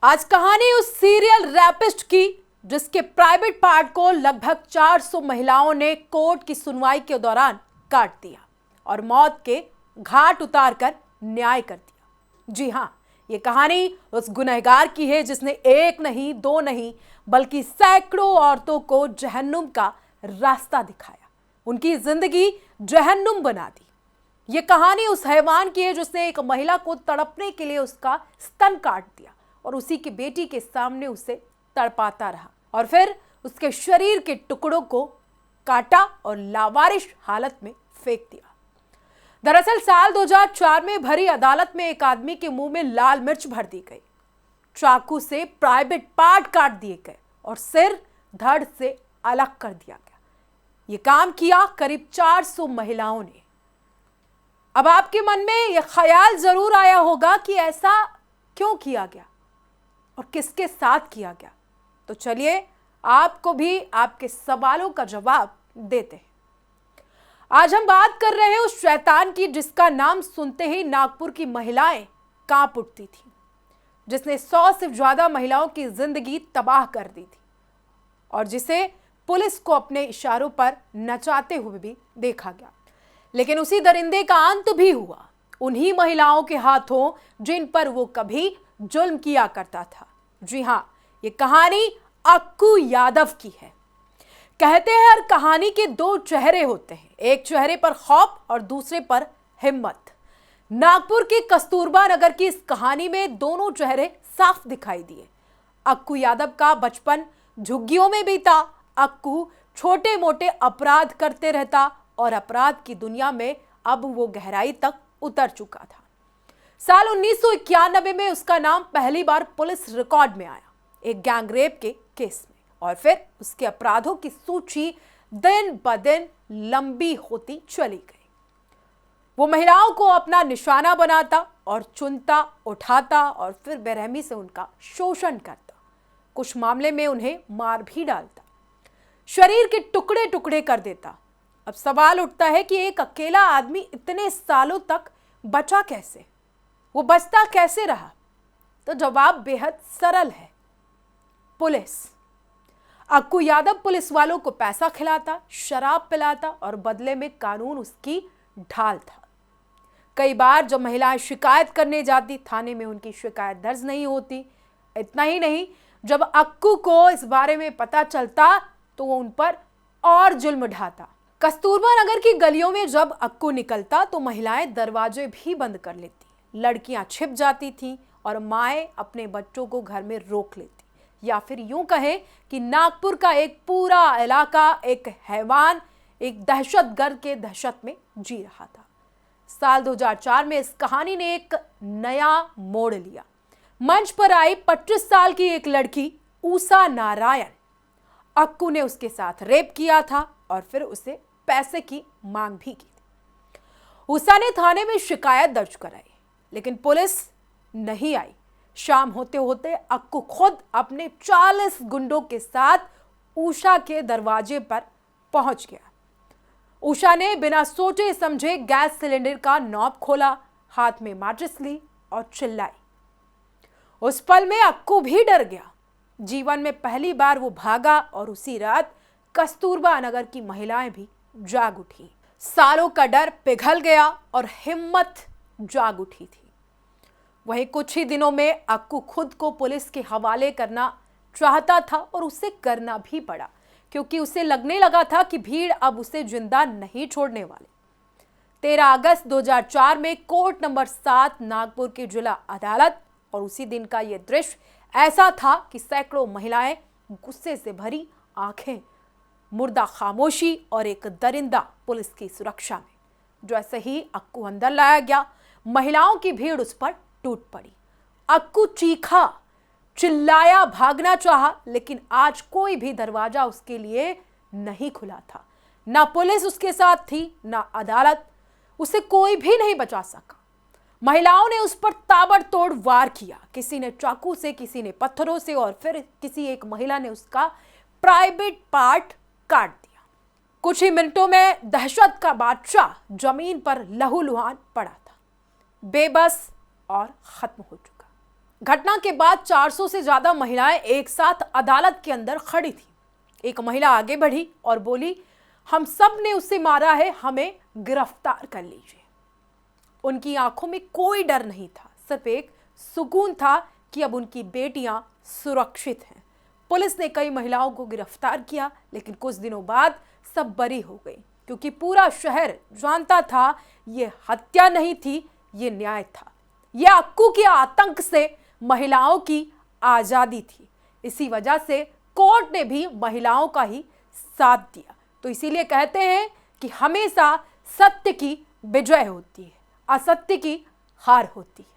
आज कहानी उस सीरियल रैपिस्ट की जिसके प्राइवेट पार्ट को लगभग 400 महिलाओं ने कोर्ट की सुनवाई के दौरान काट दिया और मौत के घाट उतारकर न्याय कर दिया। जी हां, ये कहानी उस गुनहगार की है जिसने एक नहीं, दो नहीं, बल्कि सैकड़ों औरतों को जहन्नुम का रास्ता दिखाया, उनकी जिंदगी जहन्नुम बना दी। ये कहानी उस हैवान की है जिसने एक महिला को तड़पने के लिए उसका स्तन काट दिया और उसी की बेटी के सामने उसे तड़पाता रहा और फिर उसके शरीर के टुकड़ों को काटा और लावारिश हालत में फेंक दिया। दरअसल साल 2004 में भरी अदालत में एक आदमी के मुंह में लाल मिर्च भर दी गई, चाकू से प्राइवेट पार्ट काट दिए गए और सिर धड़ से अलग कर दिया गया। यह काम किया करीब 400 महिलाओं ने। अब आपके मन में यह ख्याल जरूर आया होगा कि ऐसा क्यों किया गया और किसके साथ किया गया। तो चलिए आपको भी आपके सवालों का जवाब देते हैं। आज हम बात कर रहे हैं उस शैतान की जिसका नाम सुनते ही नागपुर की महिलाएं कांप उठती थी, जिसने 100 से ज्यादा महिलाओं की जिंदगी तबाह कर दी थी और जिसे पुलिस को अपने इशारों पर नचाते हुए भी देखा गया। लेकिन उसी दरिंदे का अंत भी हुआ उन्हीं महिलाओं के हाथों जिन पर वो कभी जुल्म किया करता था। जी हां, ये कहानी अक्कू यादव की है। कहते हैं हर कहानी के दो चेहरे होते हैं, एक चेहरे पर खौफ और दूसरे पर हिम्मत। नागपुर के कस्तूरबा नगर की इस कहानी में दोनों चेहरे साफ दिखाई दिए। अक्कू यादव का बचपन झुग्गियों में बीता। अक्कू छोटे मोटे अपराध करते रहता और अपराध की दुनिया में अब वो गहराई तक उतर चुका था। साल 1991 में उसका नाम पहली बार पुलिस रिकॉर्ड में आया, एक गैंगरेप के केस में, और फिर उसके अपराधों की सूची दिन ब दिन लंबी होती चली गई। वो महिलाओं को अपना निशाना बनाता और चुनता, उठाता और फिर बेरहमी से उनका शोषण करता। कुछ मामले में उन्हें मार भी डालता, शरीर के टुकड़े टुकड़े कर देता। अब सवाल उठता है कि एक अकेला आदमी इतने सालों तक बचा कैसे, वो बचता कैसे रहा? तो जवाब बेहद सरल है, पुलिस। अक्कू यादव पुलिस वालों को पैसा खिलाता, शराब पिलाता और बदले में कानून उसकी ढाल था। कई बार जब महिलाएं शिकायत करने जाती, थाने में उनकी शिकायत दर्ज नहीं होती। इतना ही नहीं, जब अक्कू को इस बारे में पता चलता तो वो उन पर और जुल्म ढाता। कस्तूरबा नगर की गलियों में जब अक्कू निकलता तो महिलाएं दरवाजे भी बंद कर लेती, लड़कियां छिप जाती थीं और माएं अपने बच्चों को घर में रोक लेती। या फिर यूं कहें कि नागपुर का एक पूरा इलाका एक हैवान, एक दहशतगर्द के दहशत में जी रहा था। साल 2004 में इस कहानी ने एक नया मोड़ लिया। मंच पर आई 25 साल की एक लड़की ऊषा नारायण। अक्कू ने उसके साथ रेप किया था और फिर उसे पैसे की मांग भी की थी। ऊषा ने थाने में शिकायत दर्ज कराई, लेकिन पुलिस नहीं आई। शाम होते होते अक्कू खुद अपने 40 गुंडों के साथ ऊषा के दरवाजे पर पहुंच गया। ऊषा ने बिना सोचे समझे गैस सिलेंडर का नॉब खोला, हाथ में माचिस ली और चिल्लाई। उस पल में अक्कू भी डर गया। जीवन में पहली बार वो भागा और उसी रात कस्तूरबा नगर की महिलाएं भी जाग उठी। सालों का डर पिघल गया और हिम्मत जाग उठी थी। वहीं कुछ ही दिनों में अक्कू खुद को पुलिस के हवाले करना चाहता था और उसे करना भी पड़ा, क्योंकि उसे लगने लगा था कि भीड़ अब उसे जिंदा नहीं छोड़ने वाले। 13 अगस्त 2004 में कोर्ट नंबर 7 नागपुर की जिला अदालत, और उसी दिन का यह दृश्य ऐसा था कि सैकड़ों महिलाएं गुस्से से भरी आंखें, मुर्दा खामोशी और एक दरिंदा पुलिस की सुरक्षा में। जैसे ही अक्कू अंदर लाया गया, महिलाओं की भीड़ उस पर टूट पड़ी। अक्कू चीखा, चिल्लाया, भागना चाहा, लेकिन आज कोई भी दरवाजा उसके लिए नहीं खुला था। ना पुलिस उसके साथ थी, ना अदालत। उसे कोई भी नहीं बचा सका। महिलाओं ने उस पर ताबड़तोड़ वार किया, किसी ने चाकू से, किसी ने पत्थरों से और फिर किसी एक महिला ने उसका प्राइवेट पार्ट काट दिया। कुछ ही मिनटों में दहशत का बादशाह जमीन पर लहूलुहान पड़ा था, बेबस और खत्म हो चुका। घटना के बाद 400 से ज्यादा महिलाएं एक साथ अदालत के अंदर खड़ी थी। एक महिला आगे बढ़ी और बोली, हम सब ने उसे मारा है, हमें गिरफ्तार कर लीजिए। उनकी आंखों में कोई डर नहीं था, सिर्फ एक सुकून था कि अब उनकी बेटियां सुरक्षित हैं। पुलिस ने कई महिलाओं को गिरफ्तार किया, लेकिन कुछ दिनों बाद सब बरी हो गई, क्योंकि पूरा शहर जानता था ये हत्या नहीं थी, ये न्याय था। ये अक्कू के आतंक से महिलाओं की आजादी थी। इसी वजह से कोर्ट ने भी महिलाओं का ही साथ दिया। तो इसीलिए कहते हैं कि हमेशा सत्य की विजय होती है, असत्य की हार होती है।